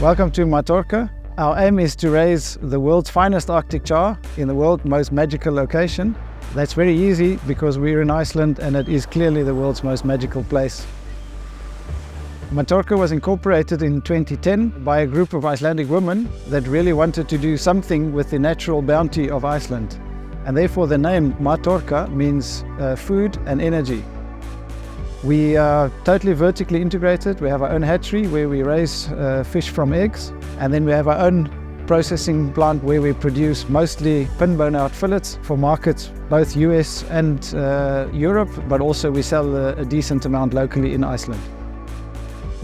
Welcome to Matorka. Our aim is to raise the world's finest Arctic char in the world's most magical location. That's very easy because we're in Iceland and it is clearly the world's most magical place. Matorka was incorporated in 2010 by a group of Icelandic women that really wanted to do something with the natural bounty of Iceland. And therefore the name Matorka means food and energy. We are totally vertically integrated. We have our own hatchery where we raise fish from eggs, and then we have our own processing plant where we produce mostly pin-bone out fillets for markets both US and Europe, but also we sell a decent amount locally in Iceland.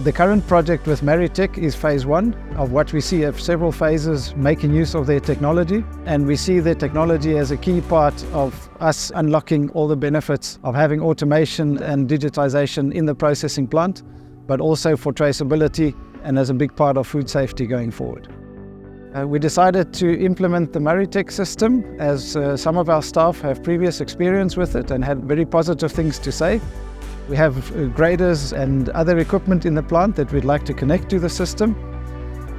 The current project with Maritech is phase 1 of what we see of several phases making use of their technology, and we see their technology as a key part of us unlocking all the benefits of having automation and digitization in the processing plant, but also for traceability and as a big part of food safety going forward. We decided to implement the Maritech system as some of our staff have previous experience with it and had very positive things to say. We have graders and other equipment in the plant that we'd like to connect to the system.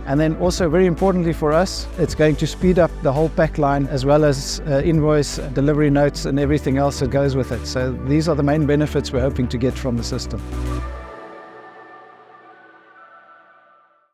And then also very importantly for us, it's going to speed up the whole pack line as well as invoice, delivery notes and everything else that goes with it. So these are the main benefits we're hoping to get from the system.